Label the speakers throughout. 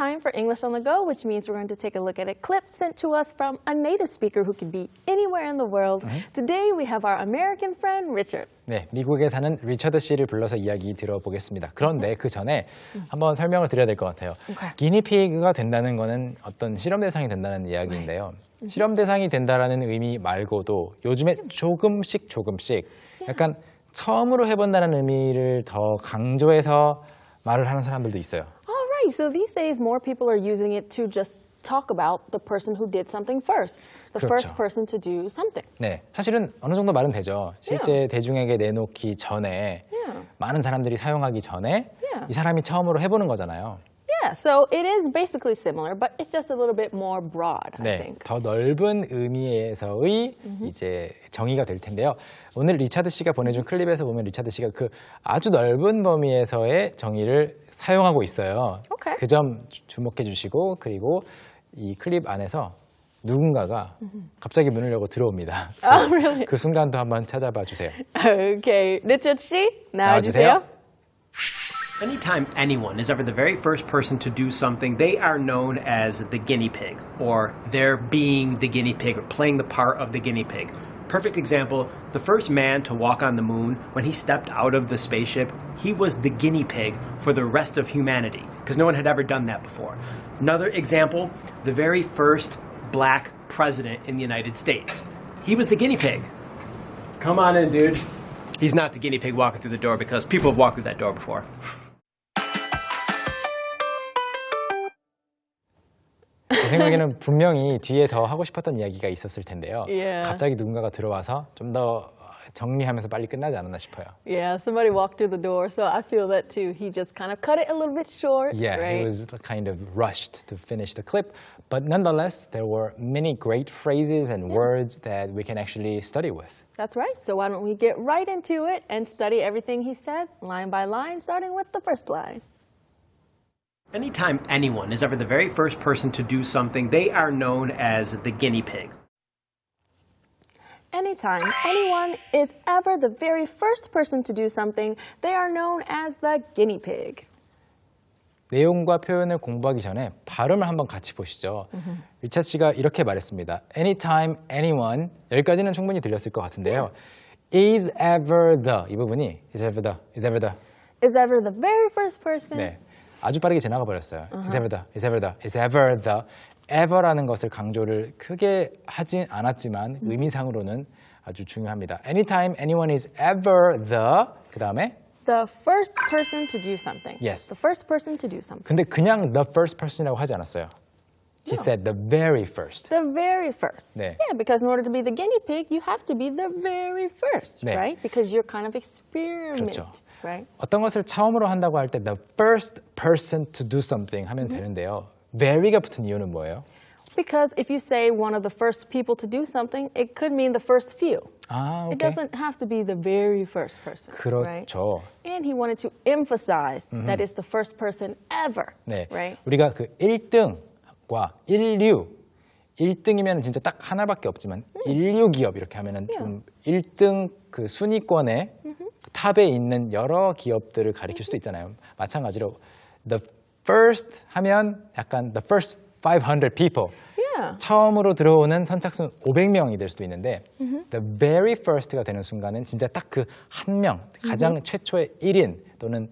Speaker 1: time for English on the go, which means we're going to take a look at a clip sent to us from a native speaker who can be anywhere in the world. Today we have our American friend, Richard.
Speaker 2: 네, 미국에 사는 리처드 씨를 불러서 이야기 들어보겠습니다. 그런데 그 전에 한번 설명을 드려야 될 것 같아요. 기니피그가 된다는 거는 어떤 실험 대상이 된다는 이야기인데요. 실험 대상이 된다라는 의미 말고도 요즘에 조금씩 약간 처음으로 해본다는 의미를 더 강조해서 말을 하는 사람들도 있어요.
Speaker 1: All right, so these days more people are using it to just talk about the person who did something first. The first person to do something.
Speaker 2: 네, 사실은 어느 정도 말은 되죠. 실제 대중에게 내놓기 전에 많은 사람들이 사용하기 전에 이 사람이 처음으로 해보는 거잖아요.
Speaker 1: Yeah, so it is basically similar, but it's just a little bit more broad, I think.
Speaker 2: 더 넓은 의미에서의 이제 정의가 될 텐데요. 오늘 리차드 씨가 보내준 클립에서 보면 리차드 씨가 그 아주 넓은 범위에서의 정의를 사용하고 있어요.
Speaker 1: Okay.
Speaker 2: 그 점 주목해 주시고 그리고 이 클립 안에서 누군가가 갑자기 문을 열고 들어옵니다.
Speaker 1: Oh, really?
Speaker 2: 그 순간도 한번 찾아봐 주세요.
Speaker 1: Okay, Richard 씨, 나와주세요.
Speaker 3: Anytime anyone is ever the very first person to do something, they are known as the guinea pig, or they're being the guinea pig, or playing the part of the guinea pig. Perfect example, the first man to walk on the moon, when he stepped out of the spaceship, he was the guinea pig for the rest of humanity, because no one had ever done that before. Another example, the very first black president in the United States. He was the guinea pig. Come on in, dude. He's not the guinea pig walking through the door, because people have walked through that door before.
Speaker 2: 제 생각에는 분명히 뒤에 더 하고 싶었던 이야기가 있었을 텐데요.
Speaker 1: Yeah.
Speaker 2: 갑자기 누군가가 들어와서 좀 더 정리하면서 빨리 끝나지 않았나 싶어요.
Speaker 1: Yeah, somebody walked through the door, so I feel that too. He just kind of cut it a little bit short,
Speaker 2: Yeah,
Speaker 1: right?
Speaker 2: he was kind of rushed to finish the clip. But nonetheless, there were many great phrases and words that we can actually study with.
Speaker 1: That's right. So why don't we get right into it and study everything he said, line by line, starting with the first line.
Speaker 3: Anytime anyone is ever the very first person to do something, they are known as the guinea pig.
Speaker 1: Anytime anyone is ever the very first person to do something, they are known as the guinea pig.
Speaker 2: 내용과 표현을 공부하기 전에 발음을 한번 같이 보시죠. 리차드 씨가 이렇게 말했습니다. Anytime, anyone. 여기까지는 충분히 들렸을 것 같은데요. Is ever the. 이 부분이 is ever the, is ever the.
Speaker 1: Is ever the very first person.
Speaker 2: 네, 아주 빠르게 지나가 버렸어요. Is ever the, is ever the, is ever the. ever라는 것을 강조를 크게 하진 않았지만 의미상으로는 아주 중요합니다. Anytime, anyone is ever the. 그 다음에
Speaker 1: The first person to do something.
Speaker 2: Yes.
Speaker 1: The first person to do something.
Speaker 2: 근데 그냥 the first person이라고 하지 않았어요. He said the very first.
Speaker 1: The very first.
Speaker 2: 네.
Speaker 1: Yeah, because in order to be the guinea pig, you have to be the very first,
Speaker 2: 네.
Speaker 1: right? Because you're kind of experiment,
Speaker 2: 그렇죠.
Speaker 1: right?
Speaker 2: 어떤 것을 처음으로 한다고 할 때 the first person to do something 하면 되는데요. very가 붙은 이유는 뭐예요?
Speaker 1: Because if you say one of the first people to do something, it could mean the first few.
Speaker 2: 아,
Speaker 1: It
Speaker 2: 오케이.
Speaker 1: doesn't have to be the very first person, right?
Speaker 2: 그렇죠.
Speaker 1: And he wanted to emphasize that it's the first person ever,
Speaker 2: 네,
Speaker 1: right?
Speaker 2: 우리가 그 1등과 인류, 1등이면 진짜 딱 하나밖에 없지만 인류 기업 이렇게 하면은 좀 1등 그 순위권에 탑에 있는 여러 기업들을 가리킬 수도 있잖아요. 마찬가지로 the first 하면 약간 the first 500 people.
Speaker 1: Yeah.
Speaker 2: 처음으로 들어오는 선착순 500명이 될 수도 있는데 the very first가 되는 순간은 진짜 딱 그 한 명, 가장 최초의 1인 또는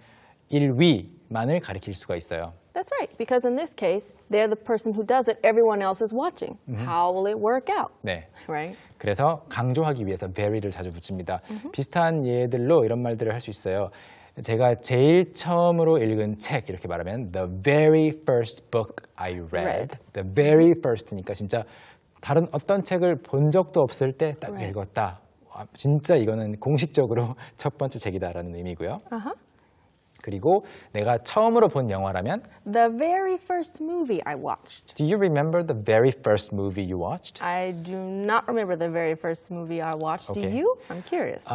Speaker 2: 1위만을 가리킬 수가 있어요.
Speaker 1: That's right, because in this case, they're the person who does it, everyone else is watching. How will it work out,
Speaker 2: 네.
Speaker 1: right?
Speaker 2: 그래서 강조하기 위해서 very를 자주 붙입니다. 비슷한 예들로 이런 말들을 할 수 있어요. 제가 제일 처음으로 읽은 책 이렇게 말하면 the very first book I read. The very first니까 진짜 다른 어떤 책을 본 적도 없을 때 딱 읽었다. 와, 진짜 이거는 공식적으로 첫 번째 책이다라는 의미고요. 그리고 내가 처음으로 본 영화라면
Speaker 1: The very first movie I watched.
Speaker 2: Do you remember the very first movie you watched?
Speaker 1: I do not remember the very first movie I watched.
Speaker 2: Okay.
Speaker 1: Do you? I'm curious.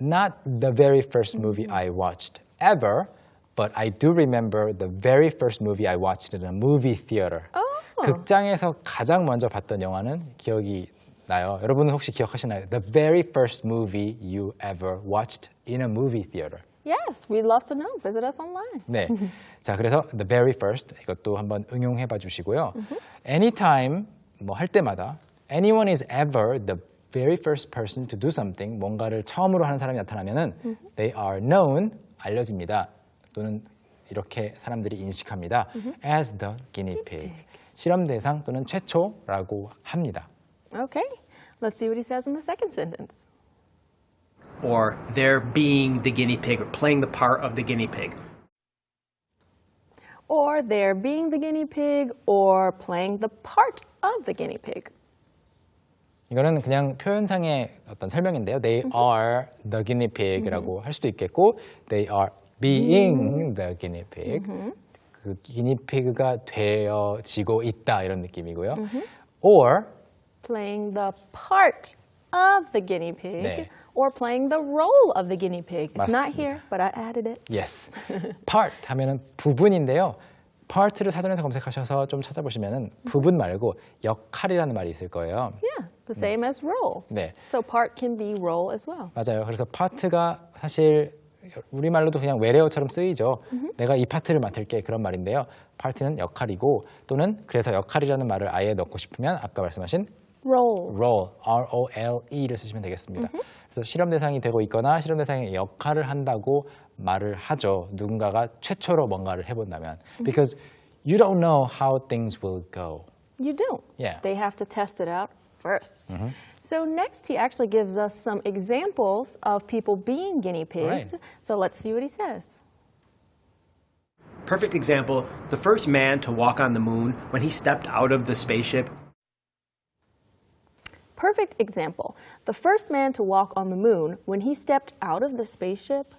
Speaker 2: Not the very first movie I watched ever, but I do remember the very first movie I watched in a movie theater. 극장에서 가장 먼저 봤던 영화는 기억이 나요. 여러분은 혹시 기억하시나요? The very first movie you ever watched in a movie theater.
Speaker 1: Yes, we'd love to know. Visit us online.
Speaker 2: 네. 자, 그래서 the very first 이것도 한번 응용해 봐 주시고요. Anytime 뭐 할 때마다 anyone is ever the very first person to do something 뭔가를 처음으로 하는 사람이 나타나면은 they are known 알려집니다. 또는 이렇게 사람들이 인식합니다. as the guinea pig. 실험 대상 또는 최초라고 합니다.
Speaker 1: Okay, let's see what he says in the second sentence.
Speaker 3: Or they're being the guinea pig or playing the part of the guinea pig.
Speaker 1: Or they're being the guinea pig or playing the part of the guinea pig.
Speaker 2: 이거는 그냥 표현상의 어떤 설명인데요. They are the guinea pig이라고 할 수도 있겠고, they are being the guinea pig. 그 기니 피그가 되어지고 있다 이런 느낌이고요. Or
Speaker 1: Playing the part of the guinea pig
Speaker 2: 네.
Speaker 1: or playing the role of the guinea pig. It's not
Speaker 2: 맞습니다.
Speaker 1: here, but I added it.
Speaker 2: yes, part 하면은 부분인데요. part를 사전에서 검색하셔서 좀 찾아보시면은 부분 말고 역할이라는 말이 있을 거예요.
Speaker 1: Yeah, the same as role.
Speaker 2: 네.
Speaker 1: So part can be role as well.
Speaker 2: 맞아요. 그래서 파트가 사실 우리말로도 그냥 외래어처럼 쓰이죠. 내가 이 파트를 맡을게 그런 말인데요. 파트는 역할이고 또는 그래서 역할이라는 말을 아예 넣고 싶으면 아까 말씀하신
Speaker 1: Role.
Speaker 2: role, R-O-L-E를 쓰시면 되겠습니다. 그래서 실험 대상이 되고 있거나 실험 대상의 역할을 한다고 말을 하죠. 누군가가 최초로 뭔가를 해본다면. Because you don't know how things will go.
Speaker 1: You don't.
Speaker 2: Yeah.
Speaker 1: They have to test it out first. So next he actually gives us some examples of people being guinea pigs.
Speaker 2: Right.
Speaker 1: So let's see what he says.
Speaker 3: Perfect example, the first man to walk on the moon, when he stepped out of the spaceship,
Speaker 1: Perfect example. The first man to walk on the moon, when he stepped out of the spaceship.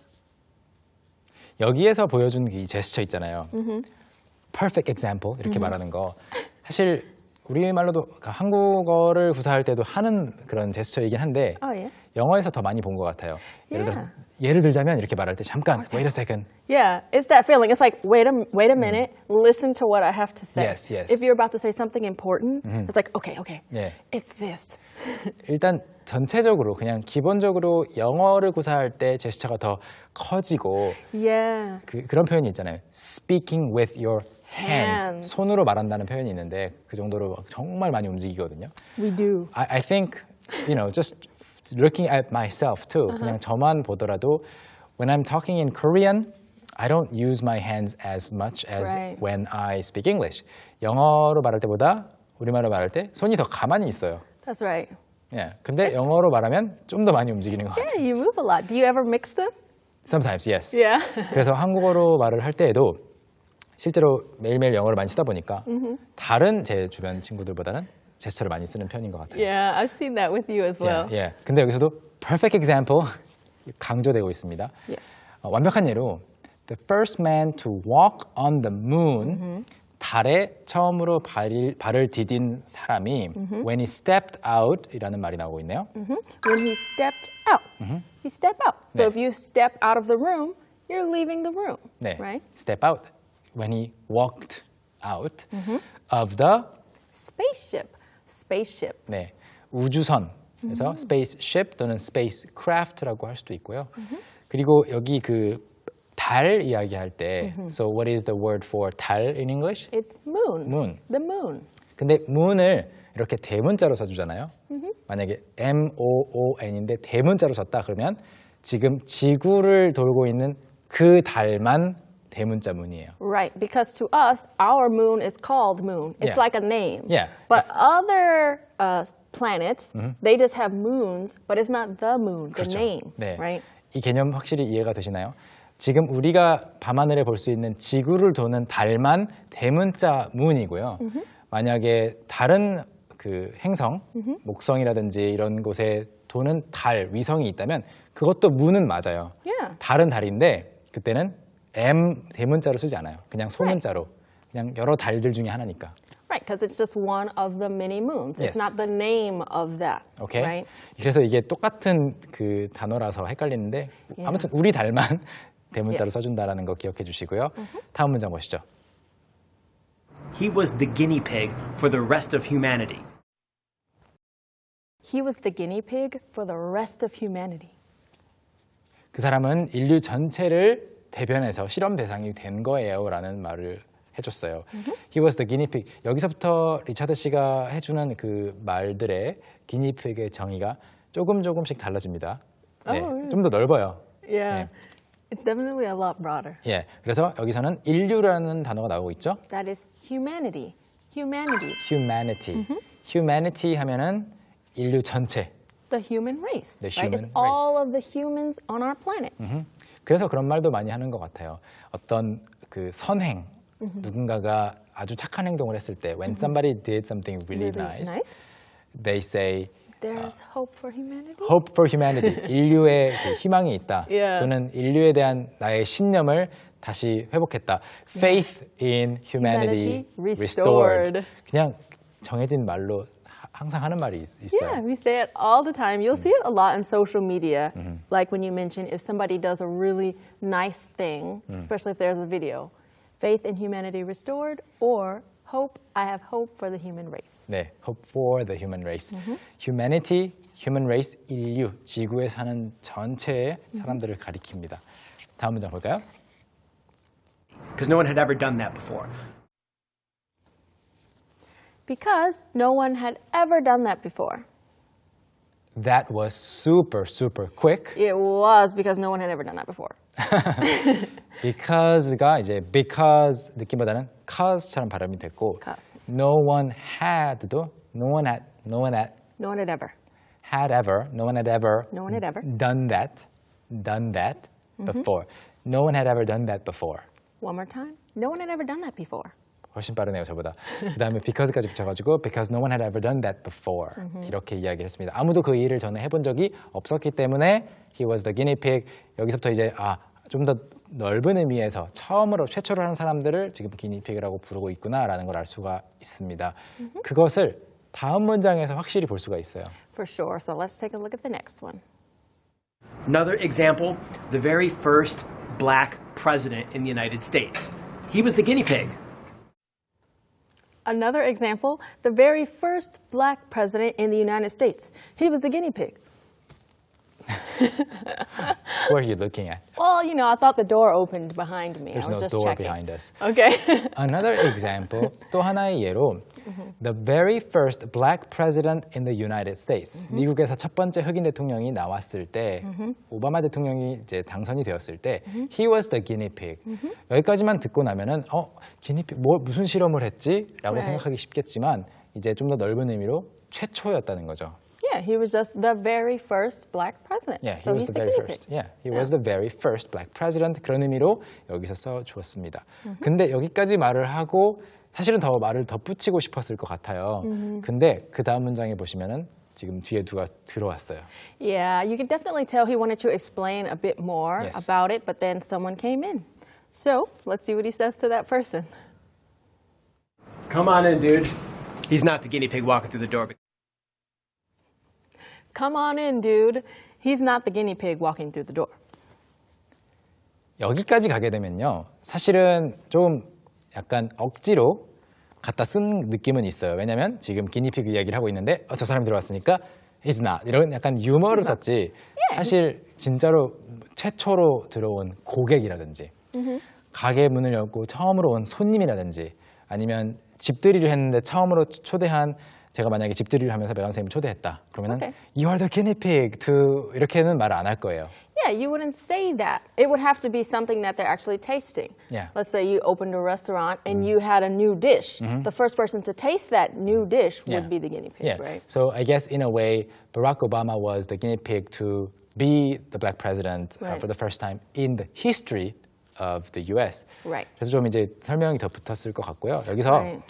Speaker 2: 여기에서 보여준 이 제스처 있잖아요. perfect example 이렇게 말하는 거. 사실 우리말로도 한국어를 구사할 때도 하는 그런 제스처이긴 한데
Speaker 1: Oh, yeah.
Speaker 2: 영어에서 더 많이 본 것 같아요.
Speaker 1: Yeah.
Speaker 2: 예를 들자면 이렇게 말할 때 잠깐, wait a second.
Speaker 1: Yeah, it's that feeling. It's like, wait a minute, listen to what I have to say.
Speaker 2: Yes, yes.
Speaker 1: If you're about to say something important, it's like, okay,
Speaker 2: 예.
Speaker 1: it's this.
Speaker 2: 일단 전체적으로 그냥 기본적으로 영어를 구사할 때 제스처가 더 커지고
Speaker 1: Yeah.
Speaker 2: 그런 표현이 있잖아요. Speaking with your hands.
Speaker 1: Hands.
Speaker 2: 손으로 말한다는 표현이 있는데 그 정도로 정말 많이 움직이거든요.
Speaker 1: We do.
Speaker 2: I think, just looking at myself too. 그냥 저만 보더라도 when I'm talking in Korean, I don't use my hands as much as
Speaker 1: Right.
Speaker 2: when I speak English. 영어로 말할 때보다 우리말로 말할 때 손이 더 가만히 있어요.
Speaker 1: That's right.
Speaker 2: 예. 근데 영어로 말하면 좀 더 많이 움직이는 것 같아요.
Speaker 1: Yeah, you move a lot. Do you ever mix them?
Speaker 2: Sometimes, yes.
Speaker 1: Yeah.
Speaker 2: 그래서 한국어로 말을 할 때에도 실제로 매일매일 영어를 많이 쓰다 보니까 다른 제 주변 친구들보다는 제스처를 많이 쓰는 편인 것 같아요.
Speaker 1: Yeah, I've seen that with you as well.
Speaker 2: 예. 근데 여기서도 perfect example 강조되고 있습니다.
Speaker 1: Yes.
Speaker 2: 완벽한 예로 the first man to walk on the moon 달에 처음으로 발을 디딘 사람이 when he stepped out 이라는 말이 나오고 있네요.
Speaker 1: When he stepped out. He stepped out. So
Speaker 2: 네.
Speaker 1: if you step out of the room, you're leaving the room.
Speaker 2: 네.
Speaker 1: Right?
Speaker 2: step out when he walked out of the
Speaker 1: Spaceship. Spaceship.
Speaker 2: 네, 우주선에서 spaceship 또는 spacecraft라고 할 수도 있고요. 그리고 여기 그 달 이야기할 때 so what is the word for 달 in English?
Speaker 1: It's moon.
Speaker 2: Moon.
Speaker 1: The moon.
Speaker 2: 근데 moon을 이렇게 대문자로 써주잖아요. 만약에 M-O-O-N인데 대문자로 썼다 그러면 지금 지구를 돌고 있는 그 달만 대문자 문이에요.
Speaker 1: Right, because to us, our moon is called moon. It's
Speaker 2: Yeah.
Speaker 1: like a name.
Speaker 2: Yeah.
Speaker 1: But other planets, they just have moons, but it's not the moon, the
Speaker 2: 그렇죠.
Speaker 1: name.
Speaker 2: 네.
Speaker 1: Right?
Speaker 2: 이 개념 확실히 이해가 되시나요? 지금 우리가 밤하늘에 볼 수 있는 지구를 도는 달만 대문자 문이고요. 만약에 다른 그 행성, 목성이라든지 이런 곳에 도는 달, 위성이 있다면 그것도 문은 맞아요.
Speaker 1: Yeah.
Speaker 2: 달은 달인데 그때는 M 대문자로 쓰지 않아요. 그냥 소문자로. 그냥 여러 달들 중에 하나니까.
Speaker 1: Right, because it's just one of the many moons.
Speaker 2: Yes.
Speaker 1: It's not the name of that.
Speaker 2: 오케이.
Speaker 1: Right?
Speaker 2: 그래서 이게 똑같은 그 단어라서 헷갈리는데 아무튼 우리 달만 대문자로 써준다라는 거 기억해 주시고요. 다음 문장 보시죠.
Speaker 3: he was the guinea pig for the rest of humanity.
Speaker 1: He was the guinea pig for the rest of humanity.
Speaker 2: 그 사람은 인류 전체를 대변해서 실험 대상이 된 거예요라는 말을 해줬어요. He was the guinea pig. 여기서부터 리차드 씨가 해주는 그 말들의 기니픽의 정의가 조금씩 달라집니다. 네,
Speaker 1: really?
Speaker 2: 좀 더 넓어요.
Speaker 1: Yeah.
Speaker 2: 네.
Speaker 1: It's definitely a lot broader.
Speaker 2: 예, 그래서 여기서는 인류라는 단어가 나오고 있죠.
Speaker 1: That is humanity. Humanity.
Speaker 2: Humanity. Humanity 하면은 인류 전체.
Speaker 1: The human race.
Speaker 2: The
Speaker 1: right? It's
Speaker 2: human
Speaker 1: all of the humans on our planet.
Speaker 2: 그래서 그런 말도 많이 하는 것 같아요. 어떤 그 선행, 누군가가 아주 착한 행동을 했을 때, when somebody did something really nice, they say
Speaker 1: There's hope for humanity.
Speaker 2: hope for humanity, 인류의 그 희망이 있다.
Speaker 1: Yeah.
Speaker 2: 또는 인류에 대한 나의 신념을 다시 회복했다. Faith in humanity,
Speaker 1: restored.
Speaker 2: 그냥 정해진 말로 항상 하는 말이 있어요.
Speaker 1: Yeah, we say it all the time. You'll see it a lot in social media. Like when you mention if somebody does a really nice thing, especially if there's a video, faith in humanity restored, or hope, I have hope for the human race.
Speaker 2: 네, hope for the human race. Humanity, human race, 인류, 지구에 사는 전체의 사람들을 가리킵니다. 다음 문장 볼까요?
Speaker 3: Because no one had ever done that before.
Speaker 1: Because no one had ever done that before.
Speaker 2: That was super quick.
Speaker 1: It was because no one had ever done that before.
Speaker 2: Because가 이제 because 느낌보다는 cause처럼 발음이 됐고,
Speaker 1: Cause.
Speaker 2: no one had no one had
Speaker 1: No one had ever.
Speaker 2: no one had ever
Speaker 1: No one had ever.
Speaker 2: done that before. No one had ever done that before.
Speaker 1: One more time. No one had ever done that before.
Speaker 2: 훨씬 빠르네요, 저보다. 그 다음에 because까지 붙여가지고 because no one had ever done that before 이렇게 이야기를 했습니다. 아무도 그 일을 전에 해본 적이 없었기 때문에 he was the guinea pig. 여기서부터 이제 좀 더 넓은 의미에서 처음으로 최초로 하는 사람들을 지금 기니픽이라고 부르고 있구나라는 걸 알 수가 있습니다. 그것을 다음 문장에서 확실히 볼 수가 있어요.
Speaker 1: For sure. So let's take a look at the next one.
Speaker 3: Another example, the very first black president in the United States. He was the guinea pig.
Speaker 1: Another example, the very first black president in the United States. He was the guinea pig.
Speaker 2: Who are you looking at?
Speaker 1: Well, you know, I thought the door opened behind me.
Speaker 2: There's
Speaker 1: I was
Speaker 2: no
Speaker 1: just
Speaker 2: door
Speaker 1: checking.
Speaker 2: behind us.
Speaker 1: Okay.
Speaker 2: Another example, 또 하나의 예로 the very first black president in the United States. 미국에서 첫 번째 흑인 대통령이 나왔을 때, 오바마 대통령이 이제 당선이 되었을 때, he was the guinea pig. 여기까지만 듣고 나면은 기니픽 무슨 실험을 했지?라고
Speaker 1: Right.
Speaker 2: 생각하기 쉽겠지만 이제 좀 더 넓은 의미로 최초였다는 거죠.
Speaker 1: Yeah, he was just the very first black president.
Speaker 2: Yeah, he
Speaker 1: so
Speaker 2: was
Speaker 1: he's
Speaker 2: the
Speaker 1: the
Speaker 2: very
Speaker 1: guinea
Speaker 2: first.
Speaker 1: pig.
Speaker 2: Yeah, he was the very first black president. 그런 의미로 여기서 써 주었습니다. 근데 여기까지 말을 하고 사실은 더 말을 덧붙이고 싶었을 것 같아요. 근데 그 다음 문장에 보시면은 지금 뒤에 누가 들어왔어요.
Speaker 1: Yeah, you can definitely tell he wanted to explain a bit more
Speaker 2: Yes.
Speaker 1: about it, but then someone came in. So let's see what he says to that person.
Speaker 3: Come on in, dude. He's not the guinea pig walking through the door.
Speaker 1: Come on in, dude. He's not the guinea pig walking through the door.
Speaker 2: 여기까지 가게 되면요. 사실은 좀 약간 억지로 갖다 쓴 느낌은 있어요. 왜냐면 지금 기니피그 이야기를 하고 있는데 저 사람이 들어왔으니까 he's not 이런 약간 유머를 썼지. 사실 진짜로 최초로 들어온 고객이라든지 가게 문을 열고 처음으로 온 손님이라든지 아니면 집들이를 했는데 처음으로 초대한 제가 만약에 집들이를 하면서 매간 선생님을 초대했다. 그러면은
Speaker 1: Okay.
Speaker 2: You are the guinea pig to 이렇게는 말을 안 할 거예요.
Speaker 1: Yeah, you wouldn't say that. It would have to be something that they're actually tasting.
Speaker 2: Yeah.
Speaker 1: Let's say you opened a restaurant and you had a new dish. The first person to taste that new dish
Speaker 2: Yeah.
Speaker 1: would be the guinea pig,
Speaker 2: Yeah.
Speaker 1: right?
Speaker 2: So I guess in a way, Barack Obama was the guinea pig to be the black president
Speaker 1: Right.
Speaker 2: for the first time in the history of the U.S.
Speaker 1: Right.
Speaker 2: 그래서 좀 이제 설명이 더 붙었을 것 같고요. 여기서
Speaker 1: Right.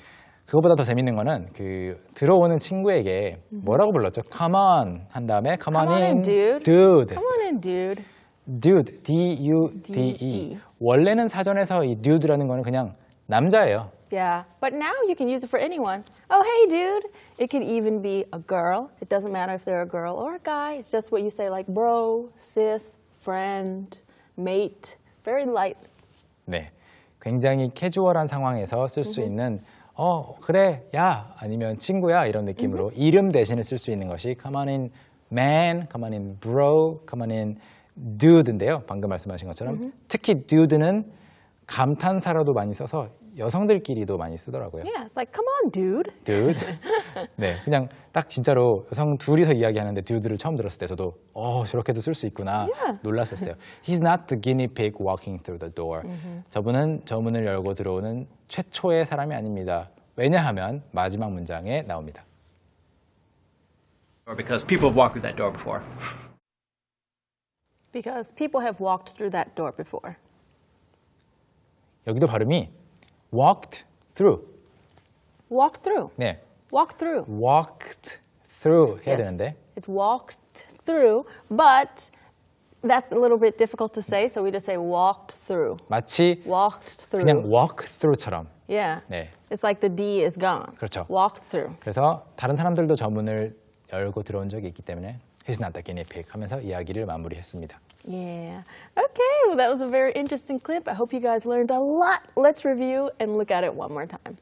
Speaker 2: 그거보다 더 재밌는 거는 그 들어오는 친구에게 뭐라고 불렀죠? Come on 한 다음에 come on in,
Speaker 1: dude.
Speaker 2: dude.
Speaker 1: Come on in, dude.
Speaker 2: dude, D-U-D-E. 원래는 사전에서 이 dude라는 거는 그냥 남자예요.
Speaker 1: Yeah, but now you can use it for anyone. Oh, hey, dude. It could even be a girl. It doesn't matter if they're a girl or a guy. It's just what you say like bro, sis, friend, mate. Very light.
Speaker 2: 네, 굉장히 캐주얼한 상황에서 쓸 수 있는 그래, 야 아니면 친구야 이런 느낌으로 이름 대신에 쓸 수 있는 것이 come on in man, come on in bro, come on in dude인데요. 방금 말씀하신 것처럼 특히 dude는 감탄사로도 많이 써서 여성들끼리도 많이 쓰더라고요.
Speaker 1: Yeah, it's like, come on, dude.
Speaker 2: dude. 네, 그냥 딱 진짜로 여성 둘이서 이야기하는데 dude를 처음 들었을 때 저도 저렇게도 쓸 수 있구나 놀랐었어요. He's not the guinea pig walking through the door. 저분은 저 문을 열고 들어오는 최초의 사람이 아닙니다. 왜냐하면 마지막 문장에 나옵니다.
Speaker 3: Or because people have walked through that door before.
Speaker 1: Because people have walked through that door before.
Speaker 2: 여기도 발음이 walked through.
Speaker 1: Walked through.
Speaker 2: 네,
Speaker 1: Walk through.
Speaker 2: walked through 해야
Speaker 1: Yes.
Speaker 2: 되는데
Speaker 1: It's walked through, but that's a little bit difficult to say, so we just say walked through.
Speaker 2: 마치
Speaker 1: Walked through.
Speaker 2: 그냥 walk through처럼.
Speaker 1: Yeah.
Speaker 2: 네,
Speaker 1: It's like the D is gone.
Speaker 2: 그렇죠.
Speaker 1: Walked through.
Speaker 2: 그래서 다른 사람들도 저 문을 열고 들어온 적이 있기 때문에 He's not the guinea pig 하면서 이야기를 마무리했습니다.
Speaker 1: Yeah. Okay, well, that was a very interesting clip. I hope you guys learned a lot. Let's review and look at it one more time.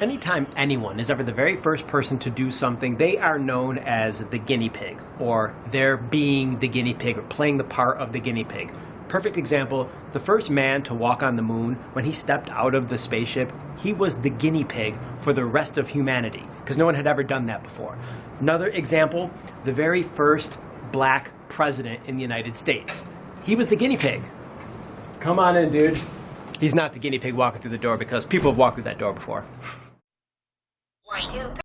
Speaker 3: Anytime anyone is ever the very first person to do something, they are known as the guinea pig, or they're being the guinea pig, or playing the part of the guinea pig. Perfect example, the first man to walk on the moon, when he stepped out of the spaceship, he was the guinea pig for the rest of humanity, because no one had ever done that before. Another example, the very first black president in the United States. He was the guinea pig. Come on in, dude. He's not the guinea pig walking through the door because people have walked through that door before.